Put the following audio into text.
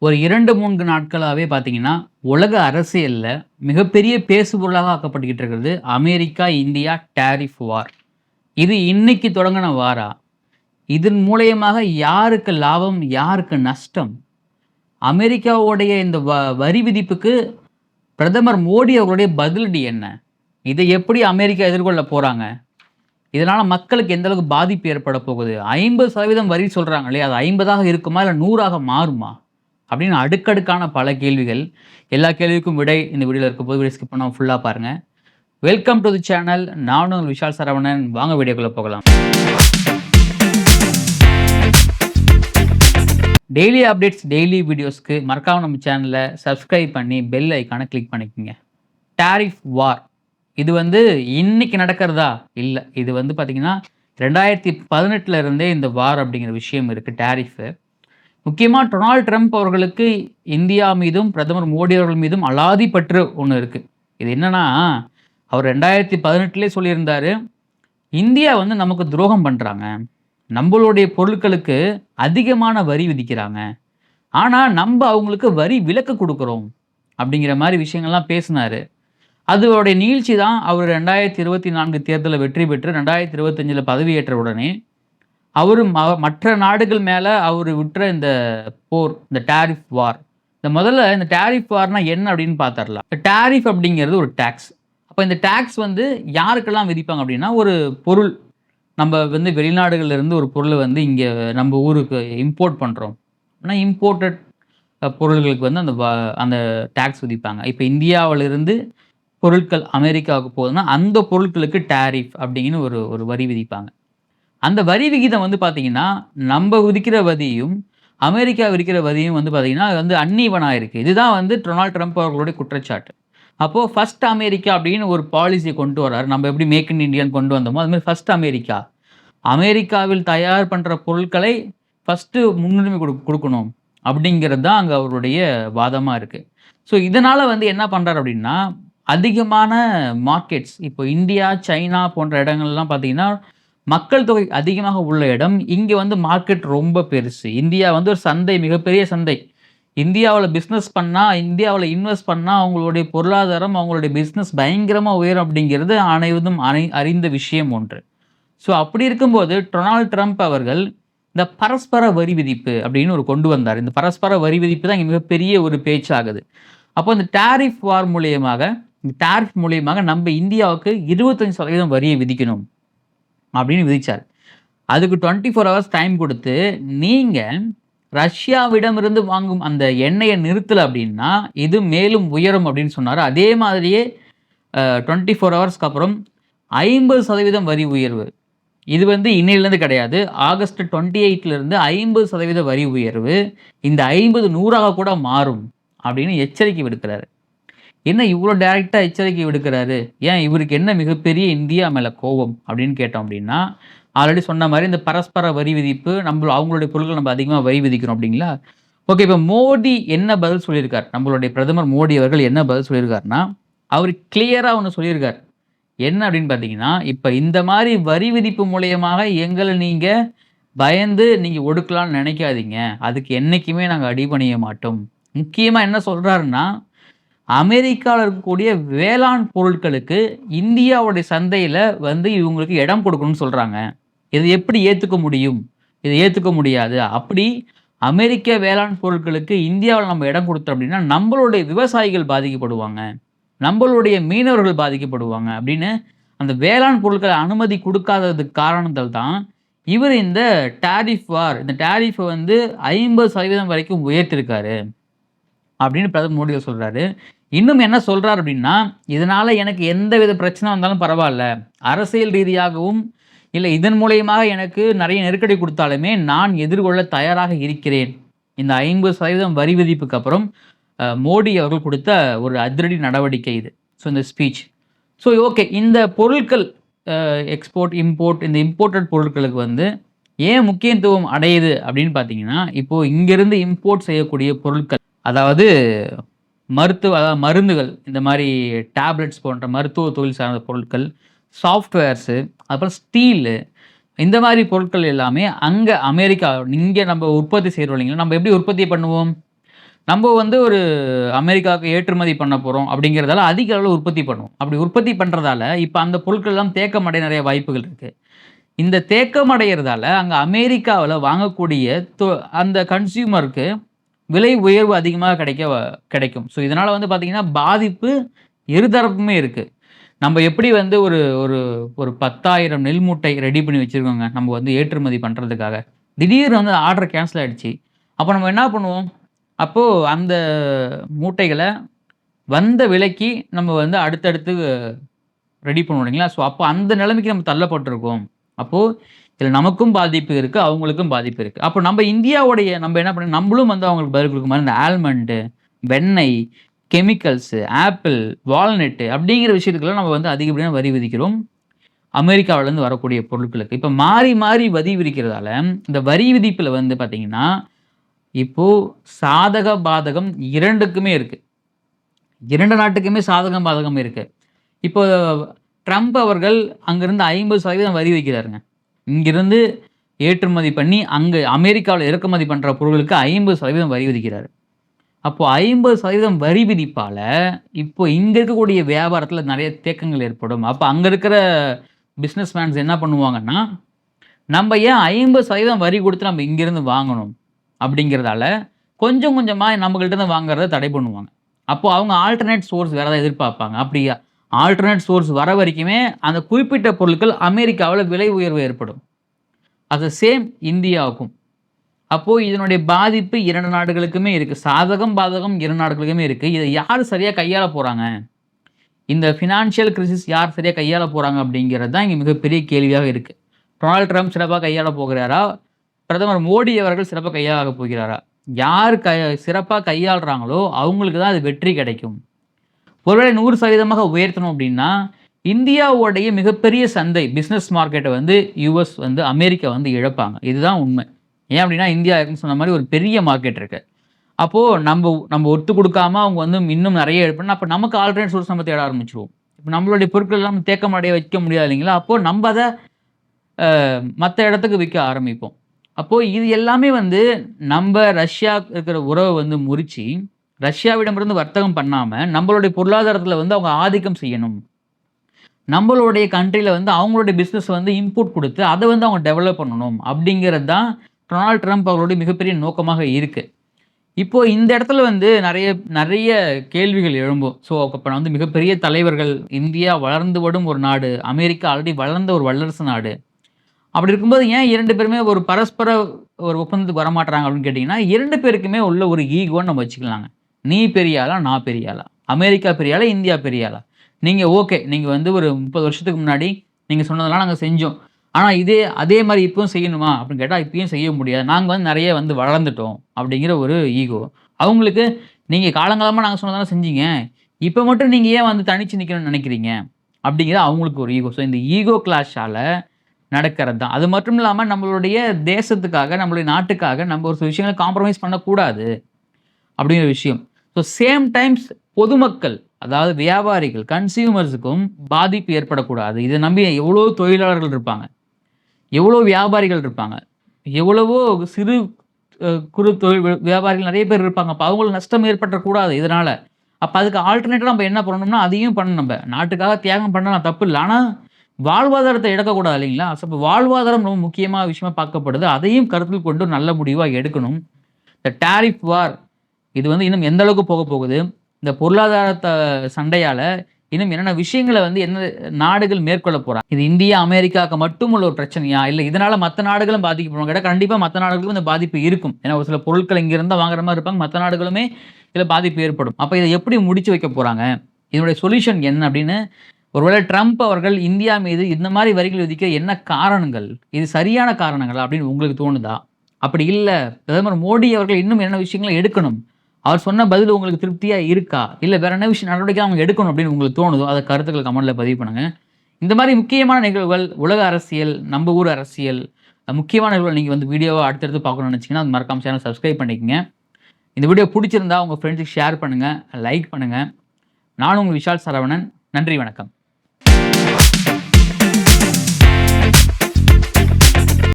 ஒரு 2, 3 நாட்களாவே பார்த்தீங்கன்னா, உலக அரசியல்ல மிகப்பெரிய பேசுபொருளாக ஆக்கப்பட்டுக்கிட்டு இருக்கிறது, அமெரிக்கா, இந்தியா டாரிஃப் வார். இது இன்னைக்கு தொடங்குன வாரா? இதன் மூலியமாக யாருக்கு லாபம்? யாருக்கு நஷ்டம்? அமெரிக்காவுடைய இந்த வரி விதிப்புக்கு பிரதமர் மோடி அவர்களுடைய பதிலடி என்ன? இதை எப்படி அமெரிக்கா எதிர்கொள்ள போறாங்க? இதனால மக்களுக்கு எந்த அளவுக்கு பாதிப்பு ஏற்பட போகுது? 50% வரி சொல்றாங்களே, அது 50ஆக இருக்குமா? இல்ல 100ஆக மாறுமா? அப்படின்னு அடுக்கடுக்கான பல கேள்விகள். எல்லா கேள்விக்கும் விடை இந்த வீடியோல இருக்கப்போது வீடியோ ஸ்கிப் பண்ணாம ஃபுல்லா பாருங்க. Welcome to the channel. நான் உங்கள் விஷால் சரவணன். வாங்க வீடியோக்குள்ள போகலாம். டெய்லி அப்டேட்ஸ், டெய்லி வீடியோஸ்க்கு மறக்காம நம்ம சேனலை சப்ஸ்கிரைப் பண்ணி பெல் ஐக்கானை கிளிக் பண்ணிக்கோங்க. டாரிஃப் வார் இது இன்னைக்கு நடக்கிறதா? இல்லை, இது பார்த்தீங்கன்னா 2018 இருந்தே இந்த வார் அப்படிங்கிற விஷயம் இருக்குது. டாரிஃபு முக்கியமாக டொனால்ட் ட்ரம்ப் அவர்களுக்கு இந்தியா மீதும் பிரதமர் மோடி அவர்கள் மீதும் அலாதி பற்று ஒன்று இருக்குது. இது என்னன்னா, அவர் 2018 சொல்லியிருந்தார், இந்தியா நமக்கு துரோகம் பண்ணுறாங்க, நம்மளுடைய பொருட்களுக்கு அதிகமான வரி விதிக்கிறாங்க, ஆனால் நம்ம அவங்களுக்கு வரி விலக்கு கொடுக்குறோம் அப்படிங்கிற மாதிரி விஷயங்கள்லாம் பேசினார். அதோடைய நீழ்ச்சி தான் அவர் 2024 தேர்தலில் வெற்றி பெற்று 2025 பதவியேற்ற உடனே அவரும் மற்ற நாடுகள் மேலே அவர் விட்டுற இந்த போர், இந்த டாரிஃப் வார். முதல்ல இந்த டாரிஃப் வார்னா என்ன அப்படின்னு பார்த்துடலாம். டாரிஃப் அப்படிங்கிறது ஒரு டேக்ஸ். அப்போ இந்த டேக்ஸ் யாருக்கெல்லாம் விதிப்பாங்க அப்படின்னா, ஒரு பொருள் நம்ம வெளிநாடுகள்ல இருந்து ஒரு பொருளை இங்கே நம்ம ஊருக்கு இம்போர்ட் பண்ணுறோம் அப்படின்னா, இம்போர்ட்டட் பொருள்களுக்கு அந்த அந்த டேக்ஸ் விதிப்பாங்க. இப்போ இந்தியாவிலிருந்து பொருட்கள் அமெரிக்காவுக்கு போகுதுன்னா அந்த பொருட்களுக்கு டாரிஃப் அப்படிங்கிற ஒரு ஒரு வரி விதிப்பாங்க. அந்த வரி விகிதம் பார்த்தீங்கன்னா, நம்ம விதிக்கிற வரியும் அமெரிக்கா விதிக்கிற வரியும் பார்த்தீங்கன்னா, அன்ஈவனாக இருக்குது. இதுதான் டொனால்ட் ட்ரம்ப் அவர்களுடைய குற்றச்சாட்டு. அப்போது ஃபர்ஸ்ட் அமெரிக்கா அப்படின்னு ஒரு பாலிசியை கொண்டு வர்றாரு. நம்ம எப்படி மேக் இன் இண்டியான்னு கொண்டு வந்தோமோ அதுமாதிரி ஃபர்ஸ்ட் அமெரிக்கா, அமெரிக்காவில் தயார் பண்ணுற பொருட்களை ஃபஸ்ட்டு முன்னுரிமை கொடுக்கணும் அப்படிங்கிறது தான் அங்கே அவருடைய வாதமாக இருக்குது. ஸோ இதனால் என்ன பண்ணுறாரு அப்படின்னா, அதிகமான மார்க்கெட்ஸ், இப்போ இந்தியா, சைனா போன்ற இடங்கள்லாம் பார்த்தீங்கன்னா மக்கள் தொகை அதிகமாக உள்ள இடம். இங்கே மார்க்கெட் ரொம்ப பெருசு. இந்தியா ஒரு சந்தை, மிகப்பெரிய சந்தை. இந்தியாவில் பிஸ்னஸ் பண்ணால், இந்தியாவில் இன்வெஸ்ட் பண்ணால் அவங்களுடைய பொருளாதாரம், அவங்களுடைய பிஸ்னஸ் பயங்கரமாக உயரும் அப்படிங்கிறது அனைவரும் அறிந்த விஷயம் ஒன்று. ஸோ அப்படி இருக்கும்போது டொனால்ட் ட்ரம்ப் அவர்கள் இந்த பரஸ்பர வரி விதிப்பு அப்படின்னு ஒரு கொண்டு வந்தார். இந்த பரஸ்பர வரி விதிப்பு தான் இங்கே மிகப்பெரிய ஒரு பேச்சாகுது. அப்போ இந்த டாரிஃப் வார் மூலியமாக, இந்த டாரிஃப் மூலியமாக நம்ம இந்தியாவுக்கு 25% வரியை விதிக்கணும் அப்படின்னு விதிச்சார். அதுக்கு 24 ஹவர்ஸ் டைம் கொடுத்து, நீங்கள் ரஷ்யாவிடமிருந்து வாங்கும் அந்த எண்ணெயை நிறுத்தலை அப்படின்னா இது மேலும் உயரும் அப்படின்னு சொன்னார். அதே மாதிரியே 24 ஹவர்ஸ்க்கு அப்புறம் 50% வரி உயர்வு. இது இன்னையிலேருந்து கிடையாது, ஆகஸ்ட் 28 50% வரி உயர்வு. இந்த 50 100ஆக கூட மாறும் அப்படின்னு எச்சரிக்கை விடுக்கிறாரு. என்ன இவ்வளோ டைரெக்டாக எச்சரிக்கை விடுக்கிறாரு? ஏன் இவருக்கு என்ன மிகப்பெரிய இந்தியா மேலே கோபம் அப்படின்னு கேட்டோம் அப்படின்னா, ஆல்ரெடி சொன்ன மாதிரி இந்த பரஸ்பர வரி விதிப்பு, அவங்களுடைய பொருட்கள் நம்ம அதிகமாக வரி விதிக்கிறோம் அப்படிங்களா? ஓகே, இப்போ மோடி என்ன பதில் சொல்லியிருக்கார்? நம்மளுடைய பிரதமர் மோடி அவர்கள் என்ன பதில் சொல்லியிருக்காருன்னா, அவர் கிளியராக ஒன்று சொல்லியிருக்கார். என்ன அப்படின்னு பார்த்தீங்கன்னா, இப்போ இந்த மாதிரி வரி விதிப்பு மூலியமாக எங்களை நீங்கள் பயந்து நீங்கள் ஒடுக்கலாம்னு நினைக்காதீங்க. அதுக்கு என்றைக்குமே நாங்கள் அடிபணிய மாட்டோம். முக்கியமாக என்ன சொல்கிறாருன்னா, அமெரிக்காவில் இருக்கக்கூடிய வேளாண் பொருட்களுக்கு இந்தியாவுடைய சந்தையில் இவங்களுக்கு இடம் கொடுக்கணும்னு சொல்கிறாங்க. இது எப்படி ஏற்றுக்க முடியும்? இதை ஏற்றுக்க முடியாது. அப்படி அமெரிக்க வேளாண் பொருட்களுக்கு இந்தியாவில் நம்ம இடம் கொடுத்தோம் அப்படின்னா நம்மளுடைய விவசாயிகள் பாதிக்கப்படுவாங்க, நம்மளுடைய மீனவர்கள் பாதிக்கப்படுவாங்க அப்படின்னு அந்த வேளாண் பொருட்களை அனுமதி கொடுக்காததுக்கு காரணத்தால் தான் இவர் இந்த டாரிஃப் வார், இந்த டாரிஃபை 50% வரைக்கும் உயர்த்திருக்காரு அப்படின்னு பிரதமர் மோடி சொல்கிறாரு. இன்னும் என்ன சொல்கிறார் அப்படின்னா, இதனால் எனக்கு எந்த வித பிரச்சனை வந்தாலும் பரவாயில்ல, அரசியல் ரீதியாகவும் இல்லை இதன் மூலியமாக எனக்கு நிறைய நெருக்கடி கொடுத்தாலுமே நான் எதிர்கொள்ள தயாராக இருக்கிறேன். இந்த 50% வரி விதிப்புக்கு அப்புறம் மோடி அவர்கள் கொடுத்த ஒரு அதிரடி நடவடிக்கை இது. ஸோ இந்த ஸ்பீச். ஸோ ஓகே, இந்த பொருட்கள் எக்ஸ்போர்ட், இம்போர்ட், இந்த இம்போர்ட்டட் பொருட்களுக்கு ஏன் முக்கியத்துவம் அடையுது அப்படின்னு பார்த்தீங்கன்னா, இப்போது இங்கேருந்து இம்போர்ட் செய்யக்கூடிய பொருட்கள், அதாவது மருந்துகள், இந்த மாதிரி டேப்லெட்ஸ் போன்ற மருத்துவ தொழில் சார்ந்த பொருட்கள், சாஃப்ட்வேர்ஸு, அப்புறம் ஸ்டீலு, இந்த மாதிரி பொருட்கள் எல்லாமே அங்கே அமெரிக்கா, இங்கே நம்ம உற்பத்தி செய்கிறோம் இல்லைங்களா? நம்ம எப்படி உற்பத்தி பண்ணுவோம்? நம்ம வந்து ஒரு அமெரிக்காவுக்கு ஏற்றுமதி பண்ண போகிறோம் அப்படிங்கிறதால அதிக அளவில் உற்பத்தி பண்ணுவோம். அப்படி உற்பத்தி பண்ணுறதால இப்போ அந்த பொருட்கள் எல்லாம் தேக்கமடைய நிறைய வாய்ப்புகள் இருக்குது. இந்த தேக்கம் அடைகிறதால அங்கே அமெரிக்காவில் வாங்கக்கூடிய அந்த கன்சியூமருக்கு விலை உயர்வு அதிகமாக கிடைக்கும். ஸோ இதனால் வந்து பார்த்திங்கன்னா பாதிப்பு இருதரப்புமே இருக்குது. நம்ம எப்படி வந்து ஒரு ஒரு ஒரு 10,000 நெல் மூட்டை ரெடி பண்ணி வச்சுருக்கோங்க நம்ம வந்து ஏற்றுமதி பண்ணுறதுக்காக. திடீர்னு வந்து ஆர்டர் கேன்சல் ஆகிடுச்சு. அப்போ நம்ம என்ன பண்ணுவோம்? அப்போது அந்த மூட்டைகளை வந்த விலைக்கு நம்ம வந்து அடுத்தடுத்து ரெடி பண்ணுவோம் இல்லைங்களா? ஸோ அப்போ அந்த நிலைமைக்கு நம்ம தள்ளப்பட்டிருக்கோம். அப்போது இதில் நமக்கும் பாதிப்பு இருக்குது, அவங்களுக்கும் பாதிப்பு இருக்குது. அப்போ நம்ம இந்தியாவுடைய நம்ம என்ன பண்ணணும், நம்மளும் வந்து அவங்களுக்கு பதில் கொடுக்க மாதிரி இந்த ஆல்மண்டு, வெண்ணெய், கெமிக்கல்ஸு, ஆப்பிள், வால்நட்டு அப்படிங்கிற விஷயத்துக்கெல்லாம் நம்ம வந்து அதிகப்படியான வரி விதிக்கிறோம் அமெரிக்காவிலேருந்து வரக்கூடிய பொருட்களுக்கு. இப்போ மாறி மாறி வரி விதிக்கிறதால இந்த வரி விதிப்பில் வந்து பார்த்திங்கன்னா இப்போது சாதக பாதகம் இரண்டுக்குமே இருக்குது. 2 நாட்டுக்குமே சாதகம் பாதகம் இருக்குது. இப்போ ட்ரம்ப் அவர்கள் அங்கேருந்து 50% வரி வைக்கிறாருங்க. இங்கிருந்து ஏற்றுமதி பண்ணி அங்கே அமெரிக்காவில் இறக்குமதி பண்ணுற பொருட்களுக்கு 50% வரி விதிக்கிறார். அப்போது 50% வரி விதிப்பால் இப்போ இங்கே இருக்கக்கூடிய வியாபாரத்தில் நிறைய தேக்கங்கள் ஏற்படும். அப்போ அங்கே இருக்கிற பிஸ்னஸ் மேன்ஸ் என்ன பண்ணுவாங்கன்னா, நம்ம ஏன் 50% வரி கொடுத்து நம்ம இங்கேருந்து வாங்கணும் அப்படிங்கிறதால கொஞ்சம் கொஞ்சமாக நம்மகிட்ட வாங்குறத தடை பண்ணுவாங்க. அப்போது அவங்க ஆல்டர்னேட் சோர்ஸ் வேறு ஏதாவது எதிர்பார்ப்பாங்க. அப்படியா ஆல்டர்னேட் சோர்ஸ் வர வரைக்குமே அந்த குறிப்பிட்ட பொருட்கள் அமெரிக்காவில் விலை உயர்வு ஏற்படும். அது சேம் இந்தியாவுக்கும். அப்போது இதனுடைய பாதிப்பு 2 நாடுகளுக்குமே இருக்குது. சாதகம் பாதகம் 2 நாடுகளுக்குமே இருக்குது. இதை யார் சரியாக கையாள போகிறாங்க, இந்த ஃபினான்ஷியல் கிரைசிஸ் யார் சரியாக கையாள போகிறாங்க அப்படிங்கிறது தான் இங்கே மிகப்பெரிய கேள்வியாக இருக்குது. டொனால்ட் ட்ரம்ப் சிறப்பாக கையாள போகிறாரா, பிரதமர் மோடி அவர்கள் சிறப்பாக கையாள போகிறாரா? யார் சிறப்பாக கையாளுறாங்களோ அவங்களுக்கு தான் அது வெற்றி கிடைக்கும். ஒருவேளை 100% உயர்த்தணும் அப்படின்னா இந்தியாவுடைய மிகப்பெரிய சந்தை பிஸ்னஸ் மார்க்கெட்டை வந்து யூஎஸ் வந்து அமெரிக்கா வந்து இழப்பாங்க. இதுதான் உண்மை. ஏன் அப்படின்னா இந்தியா இருக்குன்னு சொன்ன மாதிரி ஒரு பெரிய மார்க்கெட் இருக்குது. அப்போது நம்ம ஒத்து கொடுக்காம அவங்க வந்து இன்னும் நிறைய எடுப்போம்னா அப்போ நமக்கு ஆல்டர்னேட் சோர்ஸ் நம்ம தேட ஆரம்பிச்சிருவோம். இப்போ நம்மளுடைய பொருட்கள் எல்லாம் தேக்கம் அடைய வைக்க முடியாது இல்லைங்களா? அப்போது நம்ம அதை மற்ற இடத்துக்கு விற்க ஆரம்பிப்போம். அப்போது இது எல்லாமே வந்து நம்ம ரஷ்யா இருக்கிற உறவை வந்து முறித்து ரஷ்யாவிடமிருந்து வர்த்தகம் பண்ணாமல் நம்மளுடைய பொருளாதாரத்தில் வந்து அவங்க ஆதிக்கம் செய்யணும். நம்மளுடைய கண்ட்ரியில் வந்து அவங்களுடைய பிஸ்னஸ் வந்து இன்புட் கொடுத்து அதை வந்து அவங்க டெவலப் பண்ணணும் அப்படிங்கிறது தான் டொனால்ட் ட்ரம்ப் அவர்களுடைய மிகப்பெரிய நோக்கமாக இருக்குது. இப்போது இந்த இடத்துல வந்து நிறைய கேள்விகள் எழும்பும். ஸோ அப்போ வந்து மிகப்பெரிய தலைவர்கள், இந்தியா வளர்ந்து வரும் ஒரு நாடு, அமெரிக்கா ஆல்ரெடி வளர்ந்த ஒரு வல்லரசு நாடு. அப்படி இருக்கும்போது ஏன் 2 பேருமே ஒரு பரஸ்பர ஒரு ஒப்பந்தத்துக்கு வரமாட்டுறாங்க அப்படின்னு கேட்டிங்கன்னா 2 பேருக்குமே உள்ள ஒரு ஈகோன்னு நம்ம வச்சுக்கலாங்க. நீ பெரிய ஆளா, நான் பெரிய ஆளா, அமெரிக்கா பெரிய ஆளா, இந்தியா பெரிய ஆளா, நீங்கள் ஓகே நீங்கள் வந்து ஒரு 30 வருஷத்துக்கு முன்னாடி நீங்கள் சொன்னதெல்லாம் நாங்கள் செஞ்சோம், ஆனால் அதே மாதிரி இப்பவும் செய்யணுமா அப்படின்னு கேட்டால் இப்பயும் செய்ய முடியாது, நாங்கள் வந்து நிறைய வந்து வளர்ந்துட்டோம் அப்படிங்கிற ஒரு ஈகோ. அவங்களுக்கு நீங்கள் காலங்காலமாக நாங்கள் சொன்னதெல்லாம் செஞ்சீங்க, இப்போ மட்டும் நீங்கள் ஏன் வந்து தனிச்சு நிற்கணும்னு நினைக்கிறீங்க அப்படிங்கிற அவங்களுக்கு ஒரு ஈகோ. ஸோ இந்த ஈகோ கிளாஷால் நடக்கிறது தான். அது மட்டும் இல்லாமல் நம்மளுடைய தேசத்துக்காக, நம்மளுடைய நாட்டுக்காக நம்ம ஒரு சில விஷயங்களை காம்ப்ரமைஸ் பண்ணக்கூடாது அப்படிங்கிற விஷயம். ஸோ சேம் டைம்ஸ் பொதுமக்கள், அதாவது வியாபாரிகள், கன்சியூமர்ஸுக்கும் பாதிப்பு ஏற்படக்கூடாது. இதை நம்பி எவ்வளோ தொழிலாளர்கள் இருப்பாங்க, எவ்வளோ வியாபாரிகள் இருப்பாங்க, எவ்வளவோ சிறு குறு தொழில் வியாபாரிகள் நிறைய பேர் இருப்பாங்க. அப்போ அவங்களுக்கு நஷ்டம் ஏற்படக்கூடாது இதனால். அப்போ அதுக்கு ஆல்டர்னேட்டிவாக நம்ம என்ன பண்ணணும்னா அதையும் பண்ணணும். நம்ம நாட்டுக்காக தியாகம் பண்ணலாம், தப்பு இல்லை. ஆனால் வாழ்வாதாரத்தை இழக்கக்கூடாது இல்லைங்களா? ஸோ இப்போ வாழ்வாதாரம் ரொம்ப முக்கியமான விஷயமா பார்க்கப்படுது. அதையும் கருத்தில் கொண்டு நல்ல முடிவாக எடுக்கணும். இந்த டேரிஃப் வார் இது வந்து இன்னும் எந்த அளவுக்கு போக போகுது, இந்த பொருளாதார சண்டையால் இன்னும் என்னென்ன விஷயங்களை வந்து என்ன நாடுகள் மேற்கொள்ள போகிறாங்க, இது இந்தியா அமெரிக்காவுக்கு மட்டும் உள்ள ஒரு பிரச்சனையா, இல்லை இதனால் மற்ற நாடுகளும் பாதிக்கப்படுவாங்க கேட்டால் கண்டிப்பாக மற்ற நாடுகளுக்கும் இந்த பாதிப்பு இருக்கும். ஏன்னா ஒரு சில பொருட்கள் இங்கிருந்தால் வாங்குற மாதிரி இருப்பாங்க, மற்ற நாடுகளுமே இதில் பாதிப்பு ஏற்படும். அப்போ இதை எப்படி முடிச்சு வைக்க போகிறாங்க, இதனுடைய சொல்யூஷன் என்ன அப்படின்னு ஒருவேளை ட்ரம்ப் அவர்கள் இந்தியா மீது இந்த மாதிரி வரிகள் விதிக்க என்ன காரணங்கள், இது சரியான காரணங்களா அப்படின்னு உங்களுக்கு தோணுதா? அப்படி இல்லை பிரதமர் மோடி அவர்கள் இன்னும் என்ன விஷயங்களை எடுக்கணும், அவர் சொன்ன பதில் உங்களுக்கு திருப்தியாக இருக்கா, இல்லை வேற என்ன விஷயம் நடவடிக்கை அவங்க எடுக்கணும் அப்படின்னு உங்களுக்கு தோணுதோ அதை கருத்துக்கள் கமெண்ட்டில் பதிவு பண்ணுங்கள். இந்த மாதிரி முக்கியமான நிகழ்வுகள், உலக அரசியல், நம்ம ஊர் அரசியல், முக்கியமான நிகழ்வுகள் நீங்கள் வந்து வீடியோவை அடுத்தடுத்து பார்க்கணும்னு நினச்சிங்கன்னா அது மறக்காம சேனல் சப்ஸ்கிரைப் பண்ணிக்கங்க. இந்த வீடியோ பிடிச்சிருந்தா உங்கள் ஃப்ரெண்ட்ஸுக்கு ஷேர் பண்ணுங்கள், லைக் பண்ணுங்கள். நான் உங்கள் விஷால் சரவணன். நன்றி, வணக்கம்.